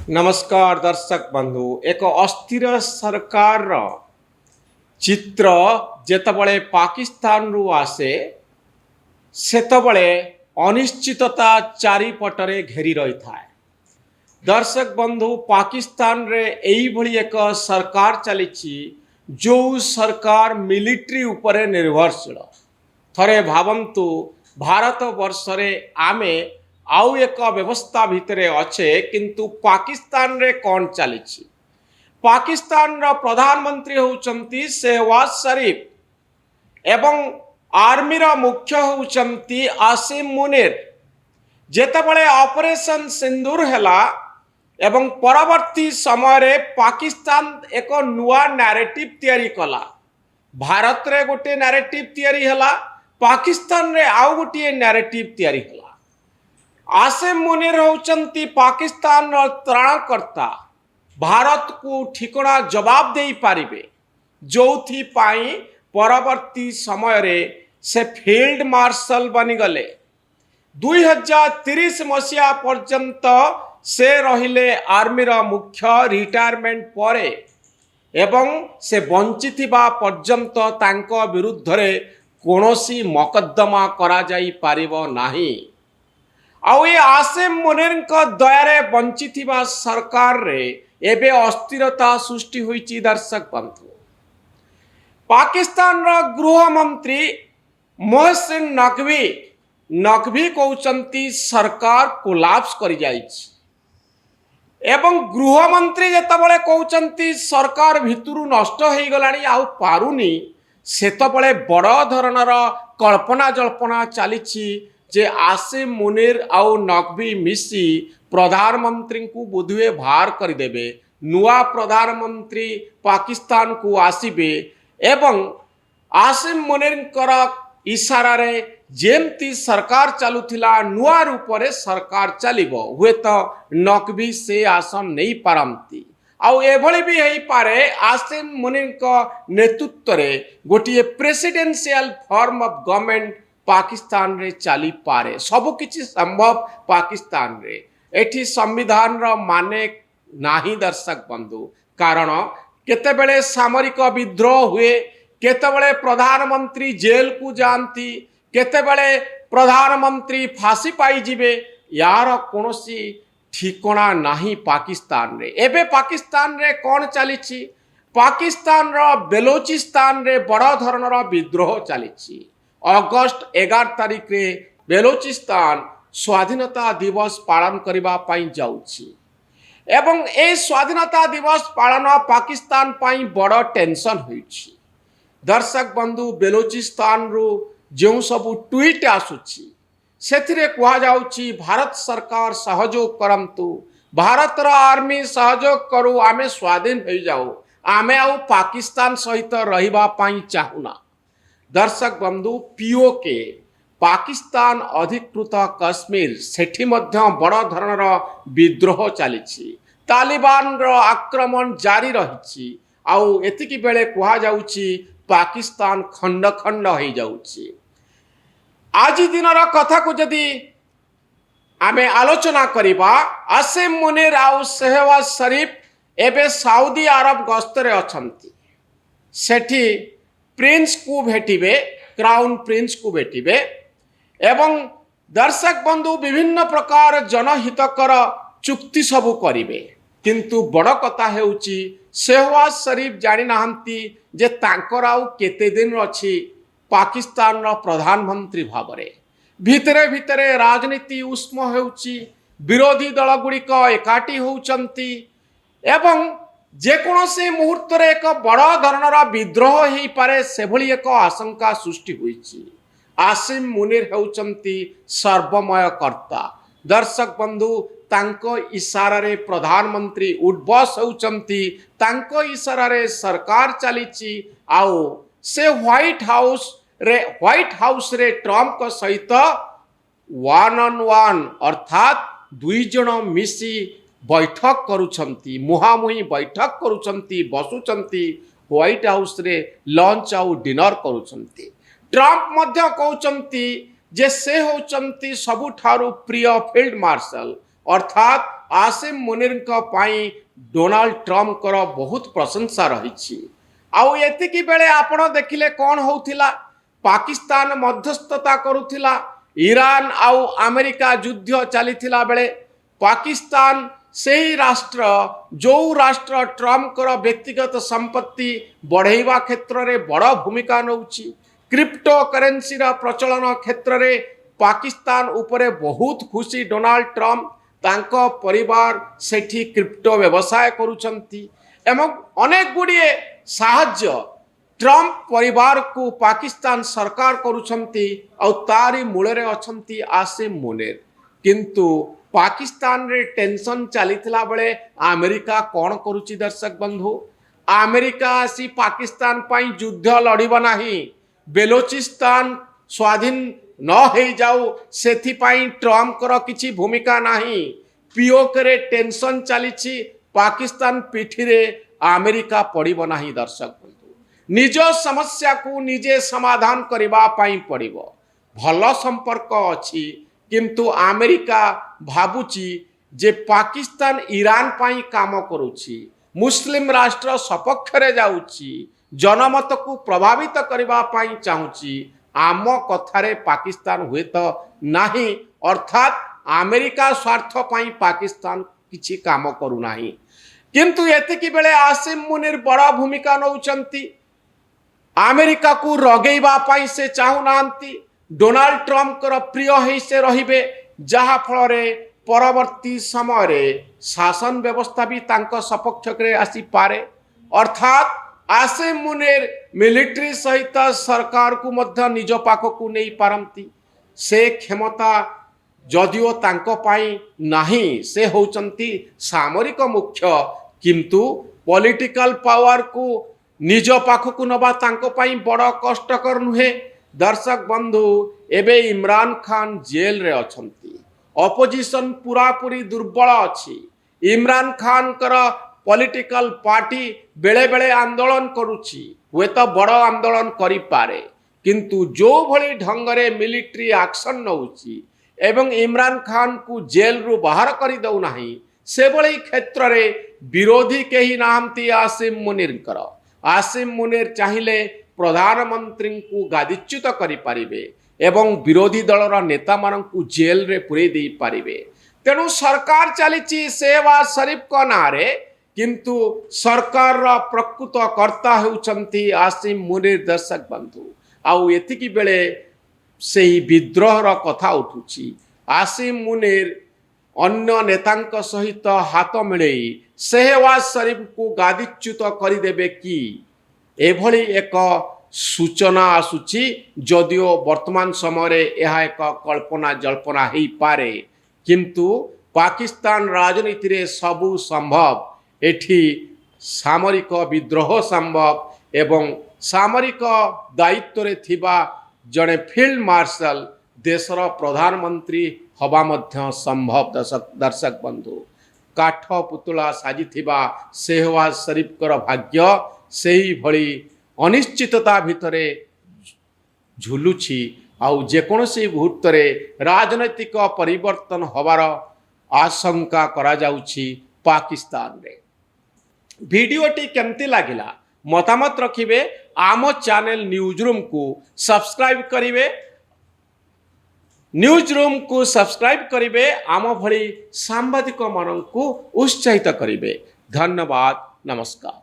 नमस्कार दर्शक बंधु। एक अस्थिर सरकार चित्र जेतबळे पाकिस्तान रु आसे सेतबळे अनिश्चितता चारिपटरे घेरी रही थाए। दर्शक बंधु, पाकिस्तान रे एई भली एक सरकार चलीची जो सरकार मिलिट्री उपरे निर्भरशील। थरे भावंतु भारत वर्षरे आमे आउ एक व्यवस्था भितरे अच्छे, किंतु पाकिस्तान रे कौन चलीची। पाकिस्तान रा प्रधानमंत्री होउचंती शहबाज शरीफ एवं आर्मी रा मुख्य होउचंती आसिम मुनीर। जेतेबळे ऑपरेशन सिंदूर हैला एवं परवर्ती समय रे पाकिस्तान एक नुआ नैरेटिव तैयारी कला। भारत रे गोटे नैरेटिव तैयारी हैला, पाकिस्तान रे आउ गोटे नैरेटिव तैयारी हैला। आसिम मुनीर होउचंती पाकिस्तान रा त्राणकर्ता। भारत को ठिकणा जवाब दे पारिबे, जोथि पाई परवर्ती समय रे से फील्ड मार्शल बनी गले। 2030 मसीहा पर्यंत से रहिले आर्मी रा मुख्य रिटायरमेंट परे एवं से बंचिथिबा पर्यंत तांको विरुद्ध रे कोनोसी मकद्दमा करा जाई पारिबो नाही। आउ ये आसिम मुनीर दयारे बंचिथिबा सरकार रे एबे अस्थिरता सृष्टि होईची। दर्शक बंधु, पाकिस्तान रा गृह मंत्री मोहसिन नकवी कहउचंती सरकार कोलाप्स करि जाईची एवं गृह मंत्री जेतबळे कहउचंती सरकार भितरु नष्ट होई गलानी आउ पारुनी, सेतबळे बड़ धरणर कल्पना जल्पना चलीची जे आसिम मुनीर आउ नकवी मिसी प्रधानमंत्री को बुधुए बाहर करदेवे। नुआ प्रधानमंत्री पाकिस्तान को आसीबे एवं आसिम मुनीर इशारा रे जेमती सरकार चलुथिला नुआ रूप रे सरकार चलिबो। हुए तो नकवी से आसन नहीं पारंती। आउ एभली भी हेई पारे आसिम मुनीर नेतृत्व रे गोटिए presidential form of government Pakistan रे चली पारे। सब किछि संभव पाकिस्तान रे। एठी संविधान रा माने नाही। दर्शक बंधु, कारण केतेबेले सामरिक विद्रोह हुए, केतेबेले प्रधानमंत्री जेल को जानती, केतेबेले प्रधानमंत्री फांसी पाई जिबे, यार कोनोसी ठिकणा नाही पाकिस्तान रे। एबे पाकिस्तान रे कौन चलीची? पाकिस्तान रा बेलोचिस्तान रे बड़ धरणर विद्रोह चलीची। अगस्त 11 तारिख रे बेलोचिस्तान स्वाधीनता दिवस पालन करबा पाई जाउची एवं ए स्वाधीनता दिवस पालन पाकिस्तान पाई बड़ टेंशन होइची। दर्शक बंधु, बेलोचिस्तान रु जो सब ट्वीट आसुची सेथिरे कुहा जाउची भारत सरकार सहयोग करंतु, भारत रा आर्मी सहयोग करू, आमे स्वाधीन हो जाऊ, आमे आउ पाकिस्तान सहित रहिबा पाई चाहुना। दर्शक बंधु, पीओके पाकिस्तान अधिकृत कश्मीर सेठी मध्य बड़ धरणर विद्रोह चलीची। तालिबान रो आक्रमण जारी रहिची। आउ एतिकी बेले कुहा जाउची पाकिस्तान खंड खंड हो जाउची। आज दिनर कथा को जदि आमे आलोचना करिबा, आसिम मुनीर आउ शहबाज शरीफ एबे सऊदी अरब गस्तरे अछंती। सेठी प्रिंस को भेटिबे, क्राउन प्रिंस को भेटिबे एवं दर्शक बंधु विभिन्न प्रकार जनहितकर चुक्ति सबू करिबे। किंतु बड़ कथा हेउची शहबाज शरीफ जानि नाहंती जे तांकर आउ केते दिन अछि पाकिस्तान रा प्रधानमंत्री भाबरे। भितरे भितरे राजनीति उष्म हेउची, विरोधी दल गुड़िक एकाठी होउचंती एवं जेकोसी मुहूर्त रे एक बड़ धरणर विद्रोह हो पारे सेभली एक आशंका सृष्टि होईची। आसिम मुनीर होउचंती सर्वमय कर्ता। दर्शक बंधु, तांको इशारा रे प्रधानमंत्री उठबस होउचंती, तांको इशारा रे सरकार चलीची। आउ से व्हाइट हाउस रे ट्रम्प को सहित 1-on-1 अर्थात दुई जन मिसी बैठक करुछंती, मुहामुही बैठक करुछंती, बसुछंती व्हाइट हाउस रे लंच आउ डिनर करुछंती। ट्रम्प मध्य कहउचंती जे से होउचंती सबुठारु प्रिय फील्ड मार्शल अर्थात आसिम मुनिर डोनाल्ड ट्रम्प बहुत प्रशंसा रही। आउ एतिकी बेले आपण देखिले कौन होउथिला, पाकिस्तान मध्यस्थता करुथिला, ईरान आउ अमेरिका युद्ध चलीथिला बेले पाकिस्तान सेही राष्ट्र जो राष्ट्र ट्रम्प व्यक्तिगत संपत्ति बढ़ेवा क्षेत्र में बड़ भूमिका नौची। क्रिप्टो करेन्सी प्रचलन क्षेत्र में पाकिस्तान उपरे बहुत खुशी डोनाल्ड ट्रम्प तांको परिवार सेठी क्रिप्टो व्यवसाय करुचंती एवं अनेक गुड़िए साहाय्य ट्रम्प परिवार को पाकिस्तान सरकार करुचंती और तारी मूलरे अछंती आसिम मुनीर। किंतु पाकिस्तान रे टेंशन चलीथिला बेले अमेरिका कौन करुची दर्शक बंधु, अमेरिका आसी पाकिस्तान पाई युद्ध लड़िब नाही, बेलोचिस्तान स्वाधीन न हो जाऊ सेथिपाई ट्रम्प किछि भूमिका नाही। पीओक रे टेंशन चलीछि, पाकिस्तान पिठी रे अमेरिका पड़िब नाही। दर्शक बंधु, निज समस्या को निजे समाधान करबा पाई पड़िब। भल संपर्क अछि किंतु अमेरिका भाबुची जे पाकिस्तान ईरान पाई काम करुछि, मुस्लिम राष्ट्र सपक्ष रे जाउछि, जनमत को प्रभावित करबा पाई चाहुछि। आम कथारे पाकिस्तान हुए तो नाही, अर्थात अमेरिका स्वार्थ पाई पाकिस्तान किछि काम करू नाही। किंतु एतिकी बेले आसिम मुनीर बड़ा भूमिका नौचंती। अमेरिका को रगेबा पाई से चाहू नांती। डोनाल्ड ट्रम्प प्रिय ही से रहिबे, जहा फल परवर्ती समय शासन व्यवस्था भी तांको सपक्ष रे आसी पारे। अर्थात आसिम मुनीर मिलिट्री सहित सरकार को मध्य निज पाखक नहीं पारंती। से क्षमता जदिओ तांको पाई नाही, से होचंती सामरिक मुख्य, किंतु पॉलिटिकल पावर को निज पाखक नबा तांको पाई बड़ कष्टकर नुहे। दर्शक बंधु, एबे इमरान खान जेल रे अछंती। ऑपोजिशन पूरा पूरी दुर्बल अछि। इमरान खान पॉलिटिकल पार्टी बेले बेले आंदोलन करुछि, हुए तो बड़ आंदोलन करि पारे, किंतु जो भली ढंगरे मिलिट्री एक्शन नौछि एवं इमरान खान को जेल रु बाहर करि दउ नाही, से भली क्षेत्र रे विरोधी केही नाहंती आसिम मुनीर। आसिम मुनीर चाहिए प्रधानमंत्री को गादीच्युत करें एवं विरोधी दलर नेता मानू जेल रे पुरे दे पारिबे। तेणु सरकार चली शहबाज शरीफ को नारे, किंतु सरकार प्रकृत कर्ता होउचंती आसिम मुनीर। दर्शक बंधु, आउ एतिकी बेले सेही विद्रोहर कथा उठुची। आसिम मुनीर अन्य नेतांक सहित हाथ मिलई शहबाज शरीफ को गादीच्युत करदेवे कि एभली एक सूचना आसुची। जदिओ वर्तमान समय यह एक कल्पना जल्पना हो पारे, किंतु पाकिस्तान राजनीति रे सबु संभव। एठी सामरिक विद्रोह संभव एवं सामरिक दायित्व रे थिबा जड़े फील्ड मार्शल देशर प्रधानमंत्री हवा मध्य संभव। दर्शक बंधु, काठ पुतला साजिथिबा शहबाज शरीफ भाग्य सेही भली अनिश्चितता भितरे झुलुछि। आउ जेकोसी मुहूर्त राजनैतिक परिवर्तन होवार आशंका करा जाउछि पाकिस्तान रे। वीडियोटी केमती लागिला मतामत रखिबे। आम चैनल न्यूज रूम को सब्सक्राइब करिवे, न्यूज रूम को सब्सक्राइब करिवे, आम भली सांबादिक मानन को उत्साहित करिवे। धन्यवाद, नमस्कार।